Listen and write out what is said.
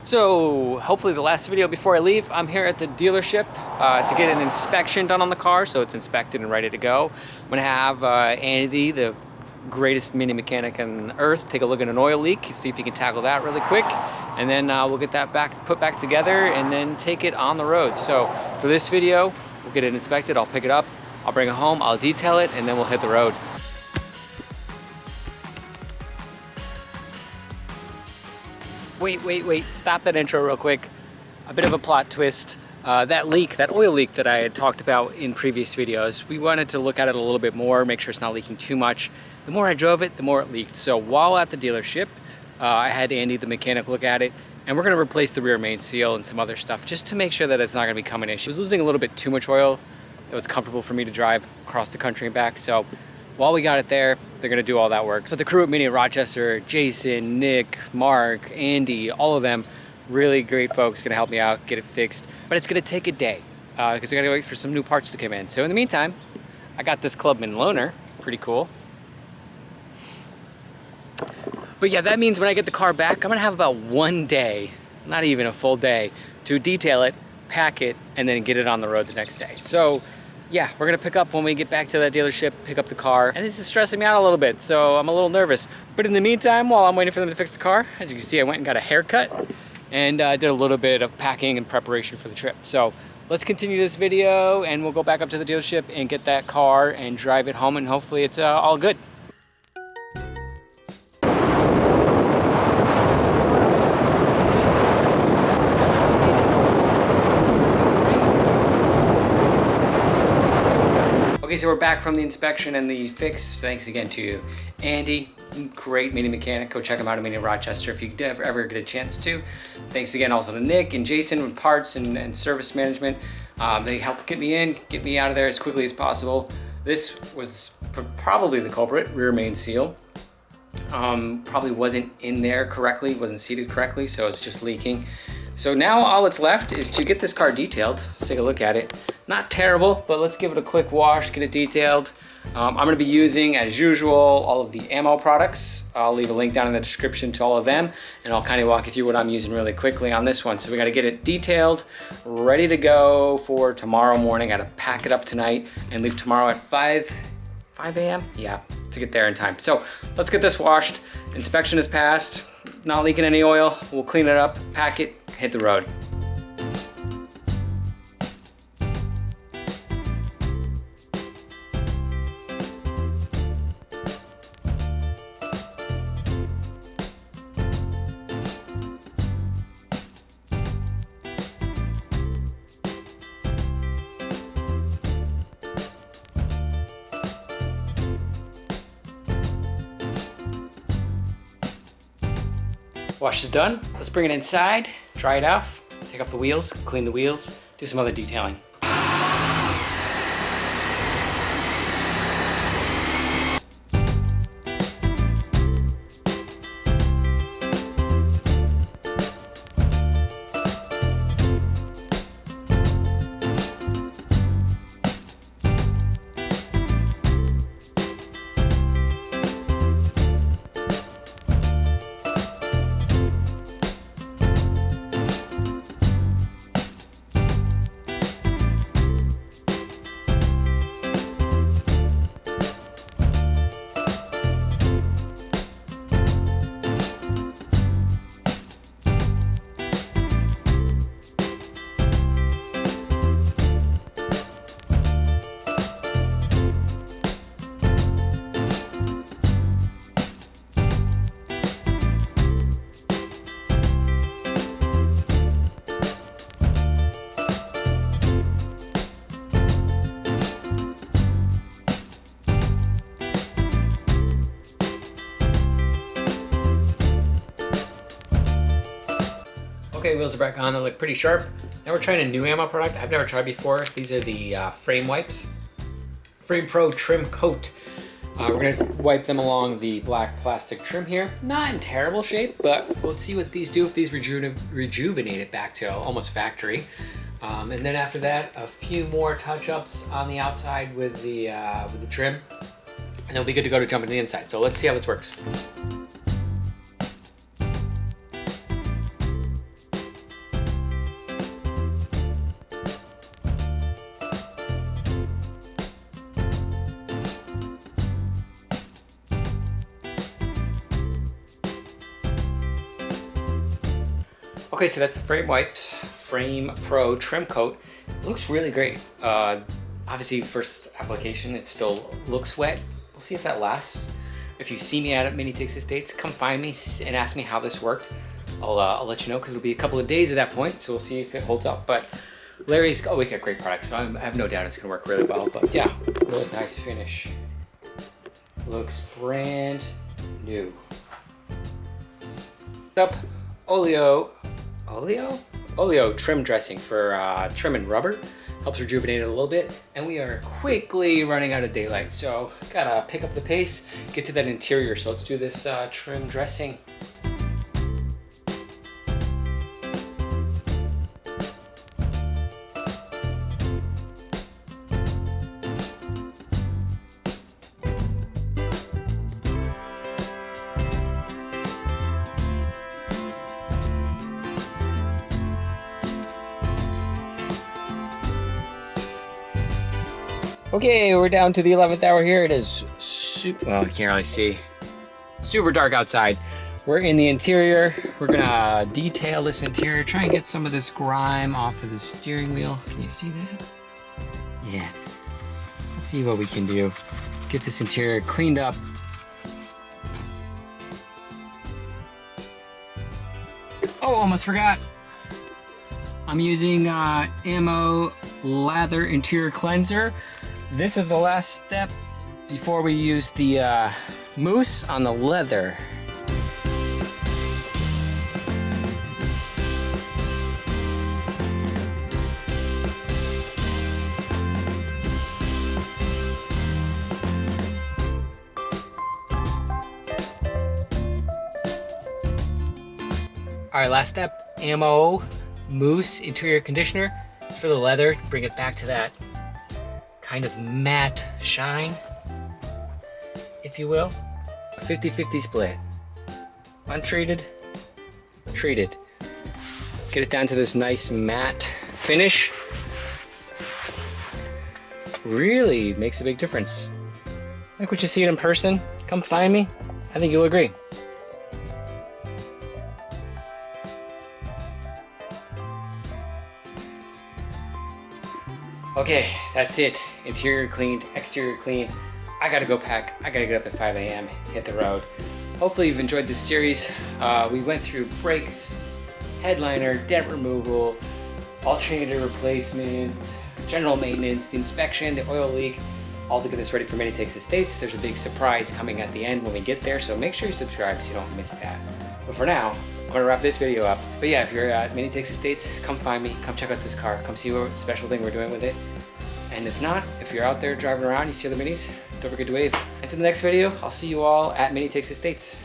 So hopefully the last video before I leave, I'm here at the dealership to get an inspection done on the car, so it's inspected and ready to go. I'm gonna have Andy, the greatest mini mechanic on earth, take a look at an oil leak, see if he can tackle that really quick, and then we'll get that put back together and then take it on the road. So for this video, we'll get it inspected, I'll pick it up, I'll bring it home, I'll detail it, and then we'll hit the road. Wait, stop that intro real quick. A bit of a plot twist. That oil leak that I had talked about in previous videos, we wanted to look at it a little bit more, make sure it's not leaking too much. The more I drove it, the more it leaked. So while at the dealership, I had Andy, the mechanic, look at it, and we're gonna replace the rear main seal and some other stuff just to make sure that it's not gonna become an issue. I was losing a little bit too much oil that was comfortable for me to drive across the country and back. So while we got it there, they're gonna do all that work. So the crew at MINI of Rochester, Jason, Nick, Mark, Andy, all of them, really great folks, gonna help me out, get it fixed. But it's gonna take a day, because I gotta wait for some new parts to come in. So in the meantime, I got this Clubman loaner, pretty cool. But yeah, that means when I get the car back, I'm gonna have about one day, not even a full day, to detail it, pack it, and then get it on the road the next day. So yeah, we're gonna pick up when we get back to the dealership, pick up the car, and this is stressing me out a little bit, so I'm a little nervous. But in the meantime, while I'm waiting for them to fix the car, as you can see, I went and got a haircut and did a little bit of packing and preparation for the trip. So let's continue this video and we'll go back up to the dealership and get that car and drive it home, and hopefully it's all good. Okay, so we're back from the inspection and the fix. Thanks again to Andy, great mini mechanic. Go check him out at MINI of Rochester if you ever get a chance to. Thanks again also to Nick and Jason with parts and service management. They helped get me out of there as quickly as possible. This was probably the culprit, rear main seal. Probably wasn't in there correctly, wasn't seated correctly, so it's just leaking. So now all that's left is to get this car detailed. Let's take a look at it. Not terrible, but let's give it a quick wash, get it detailed. I'm gonna be using, as usual, all of the ammo products. I'll leave a link down in the description to all of them, and I'll kind of walk you through what I'm using really quickly on this one. So we gotta get it detailed, ready to go for tomorrow morning. Gotta pack it up tonight and leave tomorrow at 5 a.m.? Yeah, to get there in time. So let's get this washed. Inspection is passed, not leaking any oil. We'll clean it up, pack it, hit the road. Wash is done. Let's bring it inside, dry it off, take off the wheels, clean the wheels, do some other detailing. Okay, wheels are back on, they look pretty sharp. Now we're trying a new ammo product I've never tried before. These are the frame wipes. Frame Pro Trim Coat. We're gonna wipe them along the black plastic trim here. Not in terrible shape, but let's see what these do, if these rejuvenate it back to almost factory. And then after that, a few more touch-ups on the outside with the trim, and it'll be good to go to jump into the inside. So let's see how this works. Okay, so that's the Frame Wipes Frame Pro trim coat. It looks really great. Obviously, first application, it still looks wet. We'll see if that lasts. If you see me at MTTS Estates, come find me and ask me how this worked. I'll let you know, because it'll be a couple of days at that point, so we'll see if it holds up. But Larry's always got great products, so I have no doubt it's gonna work really well. But yeah, really nice finish. Looks brand new. Up Oleo trim dressing for trim and rubber. Helps rejuvenate it a little bit, and we are quickly running out of daylight, so gotta pick up the pace, get to that interior. So let's do this trim dressing. Okay, we're down to the 11th hour here. It is well, you can't really see. Super dark outside. We're in the interior. We're gonna detail this interior, try and get some of this grime off of the steering wheel. Can you see that? Yeah. Let's see what we can do. Get this interior cleaned up. Oh, almost forgot. I'm using Ammo Lather Interior Cleanser. This is the last step before we use the mousse on the leather. All right, last step, Ammo Mousse Interior Conditioner for the leather. Bring it back to that kind of matte shine, if you will. A 50-50 split. Untreated, treated. Get it down to this nice matte finish. Really makes a big difference. Like what you see it in person, come find me. I think you'll agree. Okay, that's it. Interior cleaned, exterior clean. I gotta go pack. I gotta get up at 5 a.m., hit the road. Hopefully you've enjoyed this series. We went through brakes, headliner, dent removal, alternator replacement, general maintenance, the inspection, the oil leak, all to get this ready for MTTS Estates. There's a big surprise coming at the end when we get there, so make sure you subscribe so you don't miss that. But for now, I'm gonna wrap this video up. But yeah, if you're at MTTS Estates, come find me, come check out this car, come see what special thing we're doing with it. And if not, if you're out there driving around, you see other minis, don't forget to wave. Until the next video, I'll see you all at MTTS Estates.